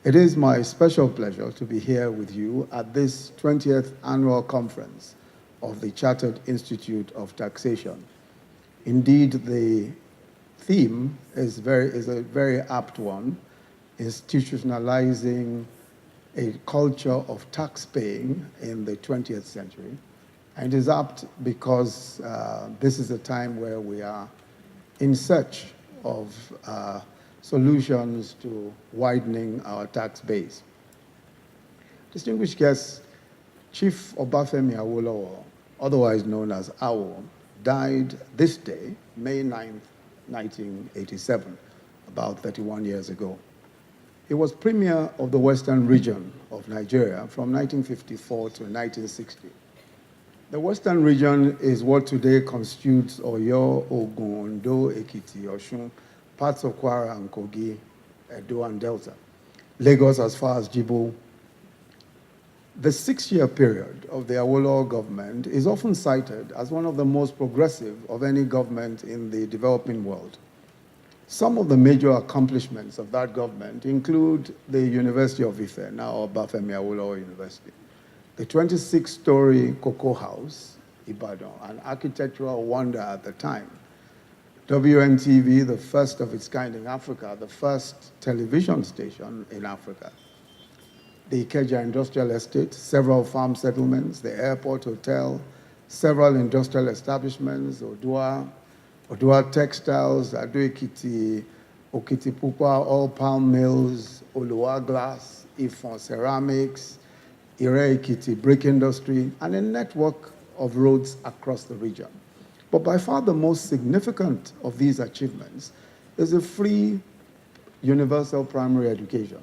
It is my special pleasure to be here with you at this 20th annual conference of the Chartered Institute of Taxation. Indeed, the theme is a very apt one, institutionalizing a culture of tax paying in the 20th century. And it is apt because this is a time where we are in search of solutions to widening our tax base. Distinguished guests, Chief Obafemi Awolowo, otherwise known as Awo, died this day, May 9th, 1987, about 31 years ago. He was Premier of the Western region of Nigeria from 1954 to 1960. The Western region is what today constitutes Oyo, Ogun, Ondo, Ekiti, Osun, parts of Kwara and Kogi, Edo and Delta, Lagos as far as Jibo. The 6-year period of the Awolowo government is often cited as one of the most progressive of any government in the developing world. Some of the major accomplishments of that government include the University of Ife, now Obafemi Awolowo University, the 26-story Cocoa House, Ibadan, an architectural wonder at the time, WNTV, the first of its kind in Africa, the first television station in Africa, the Ikeja Industrial Estate, several farm settlements, the airport hotel, several industrial establishments, Odua Textiles, Ado-Ekiti, Okitipupa, oil palm mills, Oluwa Glass, Ifon Ceramics, Ire-Ekiti brick industry, and a network of roads across the region. But by far the most significant of these achievements is a free universal primary education.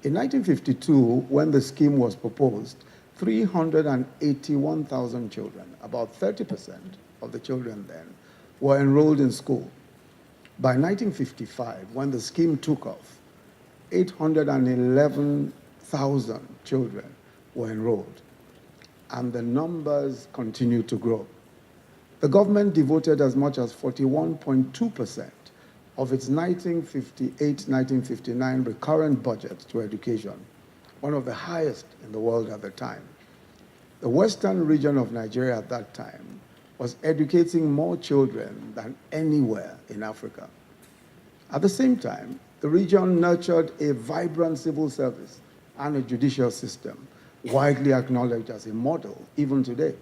In 1952, when the scheme was proposed, 381,000 children, about 30% of the children then, were enrolled in school. By 1955, when the scheme took off, 811,000 children were enrolled, and the numbers continue to grow. The government devoted as much as 41.2% of its 1958-1959 recurrent budget to education, one of the highest in the world at the time. The western region of Nigeria at that time was educating more children than anywhere in Africa. At the same time, the region nurtured a vibrant civil service and a judicial system, widely acknowledged as a model even today.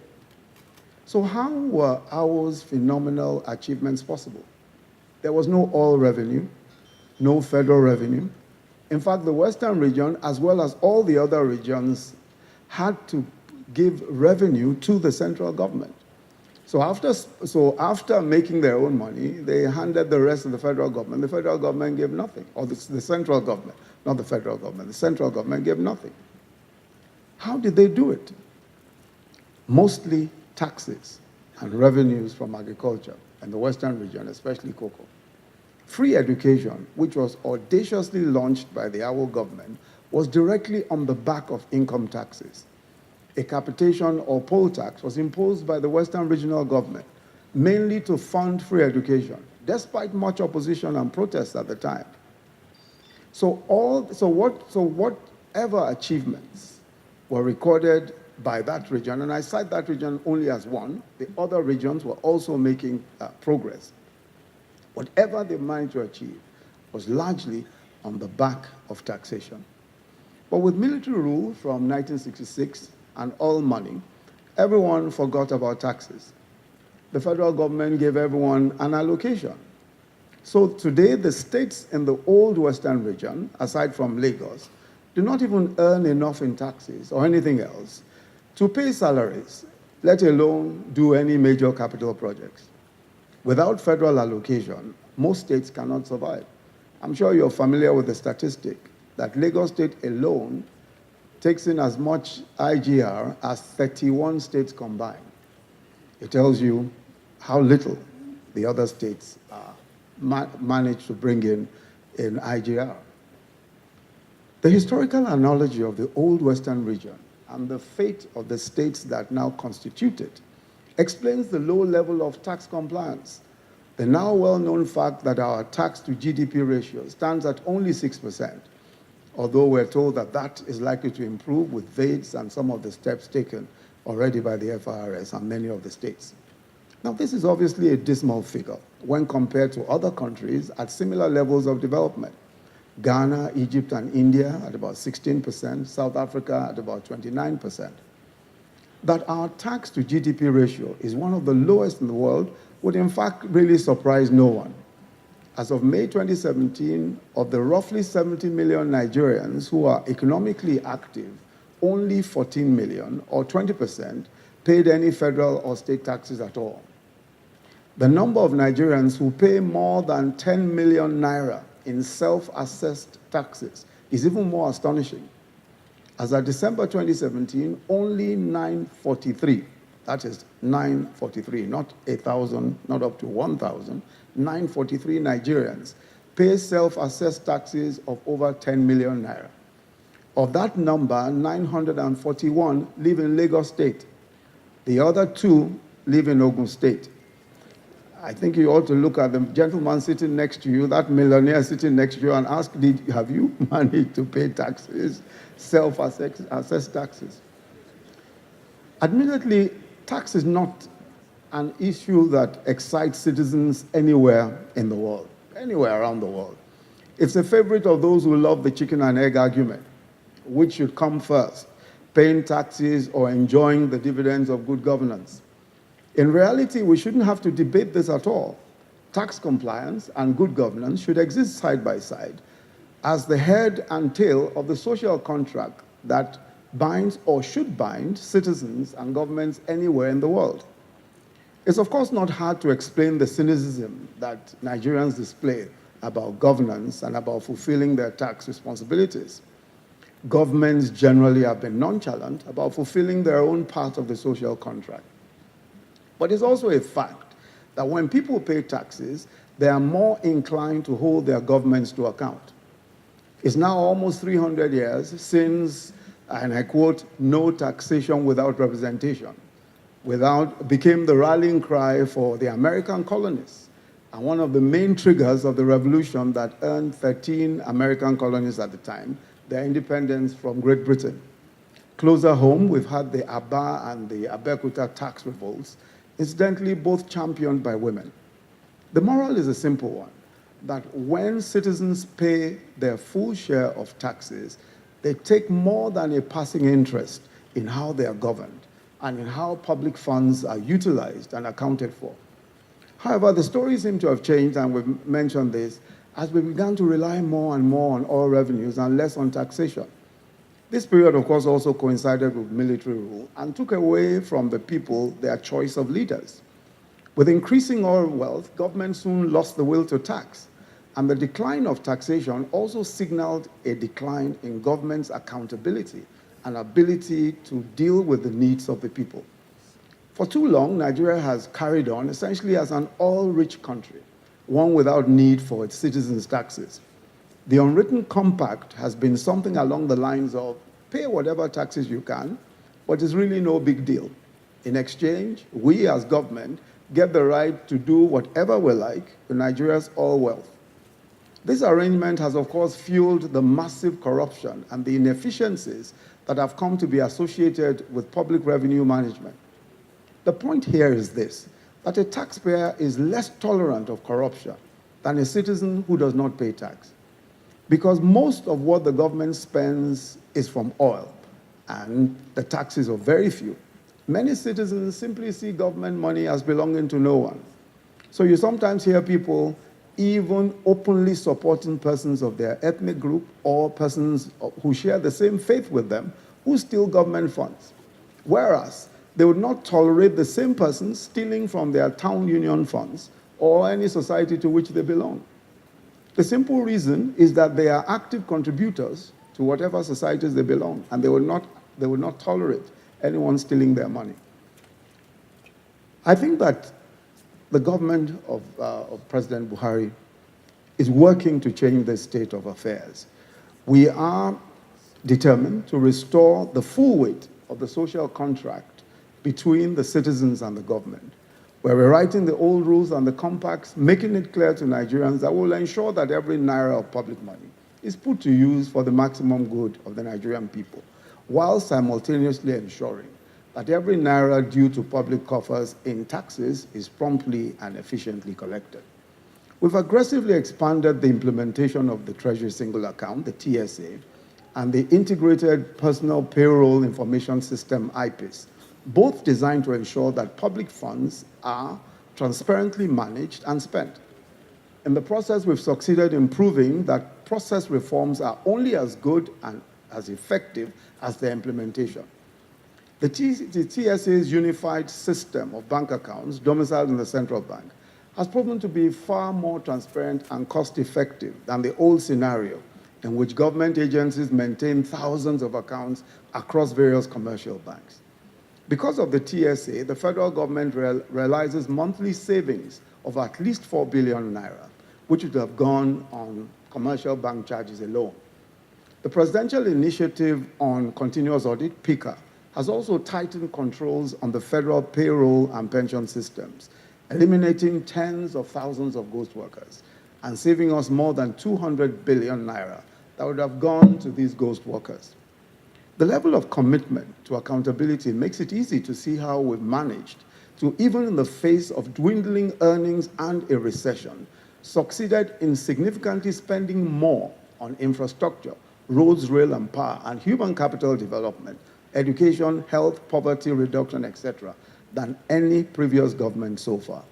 So how were Awo's phenomenal achievements possible? There was no oil revenue, no federal revenue. In fact, the Western region, as well as all the other regions, had to give revenue to the central government. So after making their own money, they handed the rest to the federal government. The federal government gave nothing, or the central government, not the federal government. The central government gave nothing. How did they do it? Mostly taxes and revenues from agriculture in the Western region, especially cocoa. Free education, which was audaciously launched by the Awo government, was directly on the back of income taxes. A capitation or poll tax was imposed by the Western regional government, mainly to fund free education, despite much opposition and protests at the time. So whatever achievements were recorded by that region, and I cite that region only as one, the other regions were also making progress. Whatever they managed to achieve was largely on the back of taxation. But with military rule from 1966 and oil money, everyone forgot about taxes. The federal government gave everyone an allocation. So today, the states in the old Western region, aside from Lagos, do not even earn enough in taxes or anything else to pay salaries, let alone do any major capital projects. Without federal allocation, most states cannot survive. I'm sure you're familiar with the statistic that Lagos State alone takes in as much IGR as 31 states combined. It tells you how little the other states manage to bring in IGR. The historical analogy of the old Western region and the fate of the states that now constitute it explains the low level of tax compliance. The now well-known fact that our tax to GDP ratio stands at only 6%, although we're told that that is likely to improve with VADES and some of the steps taken already by the FIRS and many of the states. Now, this is obviously a dismal figure when compared to other countries at similar levels of development. Ghana, Egypt, and India at about 16%, South Africa at about 29%. That our tax to GDP ratio is one of the lowest in the world would in fact really surprise no one. As of May 2017, of the roughly 70 million Nigerians who are economically active, only 14 million, or 20%, paid any federal or state taxes at all. The number of Nigerians who pay more than 10 million naira in self-assessed taxes is even more astonishing. As of December 2017, only 943, that is 943, not 8,000, not up to 1,000, 943 Nigerians pay self-assessed taxes of over 10 million naira. Of that number, 941 live in Lagos State. The other 2 live in Ogun State. I think you ought to look at the gentleman sitting next to you, that millionaire sitting next to you, and ask, have you managed to pay taxes, self-assessed taxes? Admittedly, tax is not an issue that excites citizens anywhere in the world, anywhere around the world. It's a favorite of those who love the chicken and egg argument. Which should come first, paying taxes or enjoying the dividends of good governance? In reality, we shouldn't have to debate this at all. Tax compliance and good governance should exist side by side as the head and tail of the social contract that binds or should bind citizens and governments anywhere in the world. It's of course not hard to explain the cynicism that Nigerians display about governance and about fulfilling their tax responsibilities. Governments generally have been nonchalant about fulfilling their own part of the social contract. But it's also a fact that when people pay taxes, they are more inclined to hold their governments to account. It's now almost 300 years since, and I quote, "no taxation without representation" became the rallying cry for the American colonists, and one of the main triggers of the revolution that earned 13 American colonies at the time their independence from Great Britain. Closer home, we've had the Aba and the Abeokuta tax revolts, incidentally both championed by women. The moral is a simple one, that when citizens pay their full share of taxes, they take more than a passing interest in how they are governed and in how public funds are utilized and accounted for. However, the story seems to have changed, and we've mentioned this, as we began to rely more and more on oil revenues and less on taxation. This period, of course, also coincided with military rule and took away from the people their choice of leaders. With increasing oil wealth, government soon lost the will to tax, and the decline of taxation also signaled a decline in government's accountability and ability to deal with the needs of the people. For too long, Nigeria has carried on essentially as an oil-rich country, one without need for its citizens' taxes. The unwritten compact has been something along the lines of pay whatever taxes you can, but it's really no big deal. In exchange, we as government get the right to do whatever we like with Nigeria's oil wealth. This arrangement has, of course, fueled the massive corruption and the inefficiencies that have come to be associated with public revenue management. The point here is this, that a taxpayer is less tolerant of corruption than a citizen who does not pay tax. Because most of what the government spends is from oil, and the taxes are very few. Many citizens simply see government money as belonging to no one. So you sometimes hear people even openly supporting persons of their ethnic group or persons who share the same faith with them who steal government funds. Whereas they would not tolerate the same persons stealing from their town union funds or any society to which they belong. The simple reason is that they are active contributors to whatever societies they belong, and they will not tolerate anyone stealing their money. I think that the government of President Buhari is working to change this state of affairs. We are determined to restore the full weight of the social contract between the citizens and the government, where we're writing the old rules and the compacts, making it clear to Nigerians that will ensure that every naira of public money is put to use for the maximum good of the Nigerian people, while simultaneously ensuring that every naira due to public coffers in taxes is promptly and efficiently collected. We've aggressively expanded the implementation of the Treasury Single Account, the TSA, and the Integrated Personal Payroll Information System, IPIS, both designed to ensure that public funds are transparently managed and spent. In the process, we've succeeded in proving that process reforms are only as good and as effective as their implementation. The TSA's unified system of bank accounts domiciled in the central bank has proven to be far more transparent and cost-effective than the old scenario in which government agencies maintain thousands of accounts across various commercial banks. Because of the TSA, the federal government realizes monthly savings of at least 4 billion naira, which would have gone on commercial bank charges alone. The Presidential Initiative on Continuous Audit, PICA, has also tightened controls on the federal payroll and pension systems, eliminating tens of thousands of ghost workers and saving us more than 200 billion naira that would have gone to these ghost workers. The level of commitment to accountability makes it easy to see how we've managed to, even in the face of dwindling earnings and a recession, succeeded in significantly spending more on infrastructure, roads, rail and power, and human capital development, education, health, poverty reduction, etc., than any previous government so far.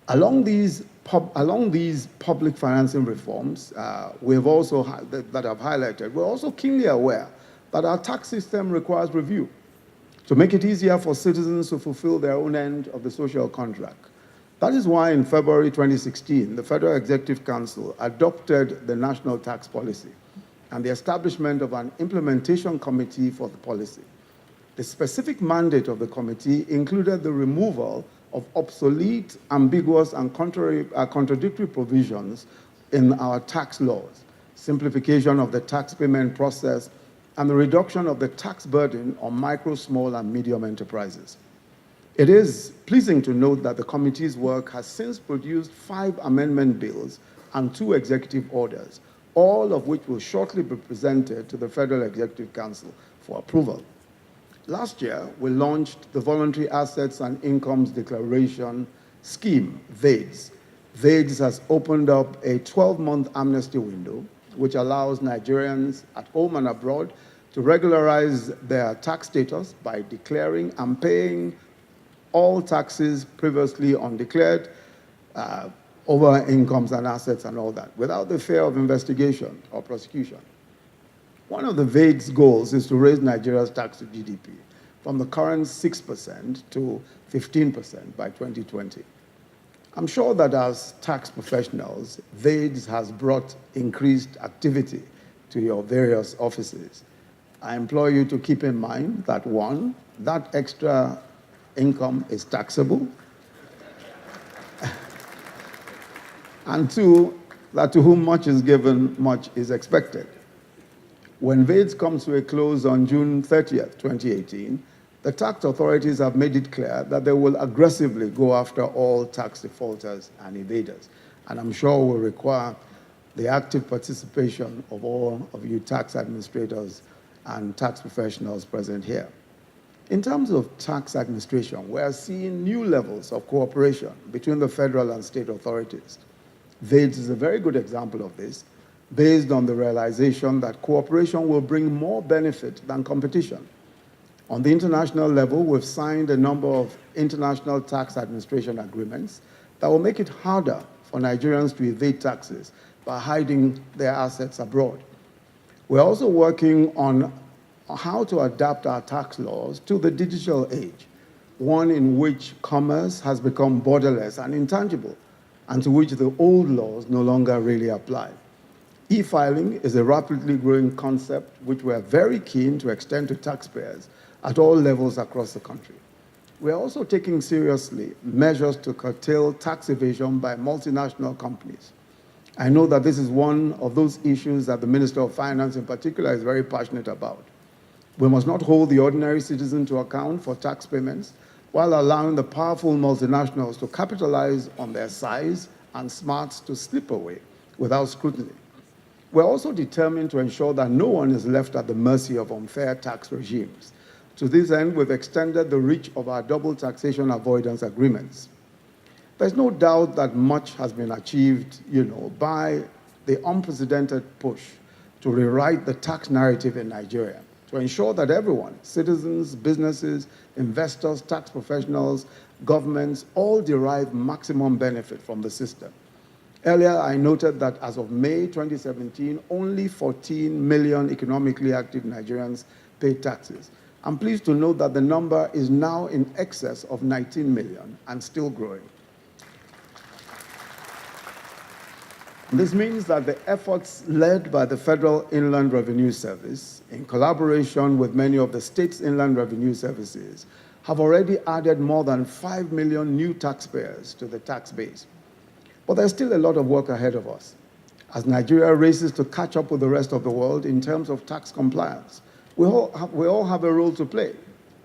Along these public financing reforms that I've highlighted, we're also keenly aware that our tax system requires review to make it easier for citizens to fulfill their own end of the social contract. That is why in February 2016, the Federal Executive Council adopted the National Tax Policy and the establishment of an implementation committee for the policy. The specific mandate of the committee included the removal of obsolete, ambiguous, and contradictory provisions in our tax laws, simplification of the tax payment process, and the reduction of the tax burden on micro, small, and medium enterprises. It is pleasing to note that the committee's work has since produced 5 amendment bills and 2 executive orders, all of which will shortly be presented to the Federal Executive Council for approval. Last year, we launched the Voluntary Assets and Incomes Declaration Scheme, VADES. VADES has opened up a 12-month amnesty window, which allows Nigerians at home and abroad to regularize their tax status by declaring and paying all taxes previously undeclared over incomes and assets and all that, without the fear of investigation or prosecution. One of the VADE's goals is to raise Nigeria's tax to GDP from the current 6% to 15% by 2020. I'm sure that as tax professionals, VADE's has brought increased activity to your various offices. I implore you to keep in mind that 1, that extra income is taxable, and 2, that to whom much is given, much is expected. When VADES comes to a close on June 30th, 2018, the tax authorities have made it clear that they will aggressively go after all tax defaulters and evaders, and I'm sure will require the active participation of all of you tax administrators and tax professionals present here. In terms of tax administration, we are seeing new levels of cooperation between the federal and state authorities. VADES is a very good example of this, based on the realization that cooperation will bring more benefit than competition. On the international level, we've signed a number of international tax administration agreements that will make it harder for Nigerians to evade taxes by hiding their assets abroad. We're also working on how to adapt our tax laws to the digital age, one in which commerce has become borderless and intangible, and to which the old laws no longer really apply. E-filing is a rapidly growing concept which we are very keen to extend to taxpayers at all levels across the country. We are also taking seriously measures to curtail tax evasion by multinational companies. I know that this is one of those issues that the Minister of Finance in particular is very passionate about. We must not hold the ordinary citizen to account for tax payments while allowing the powerful multinationals to capitalize on their size and smarts to slip away without scrutiny. We're also determined to ensure that no one is left at the mercy of unfair tax regimes. To this end, we've extended the reach of our double taxation avoidance agreements. There's no doubt that much has been achieved, by the unprecedented push to rewrite the tax narrative in Nigeria, to ensure that everyone, citizens, businesses, investors, tax professionals, governments, all derive maximum benefit from the system. Earlier, I noted that as of May 2017, only 14 million economically active Nigerians paid taxes. I'm pleased to note that the number is now in excess of 19 million and still growing. This means that the efforts led by the Federal Inland Revenue Service, in collaboration with many of the states' inland revenue services, have already added more than 5 million new taxpayers to the tax base. But there's still a lot of work ahead of us, as Nigeria races to catch up with the rest of the world in terms of tax compliance. We all have a role to play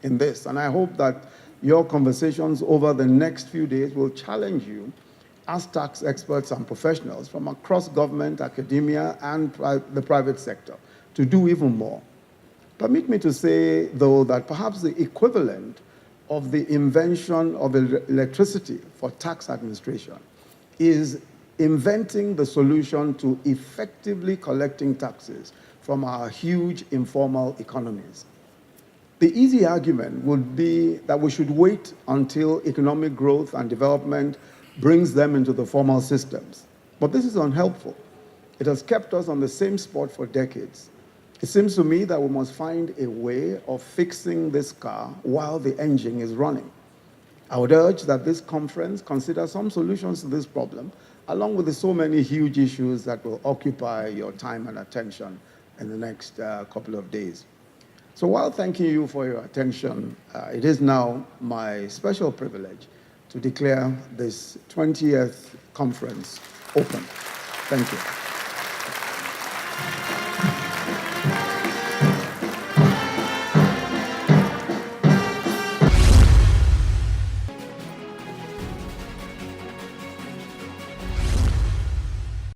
in this, and I hope that your conversations over the next few days will challenge you as tax experts and professionals from across government, academia, and the private sector to do even more. Permit me to say, though, that perhaps the equivalent of the invention of electricity for tax administration is inventing the solution to effectively collecting taxes from our huge informal economies. The easy argument would be that we should wait until economic growth and development brings them into the formal systems. But this is unhelpful. It has kept us on the same spot for decades. It seems to me that we must find a way of fixing this car while the engine is running. I would urge that this conference consider some solutions to this problem, along with the so many huge issues that will occupy your time and attention in the next couple of days. So while thanking you for your attention, it is now my special privilege to declare this 20th conference open. Thank you.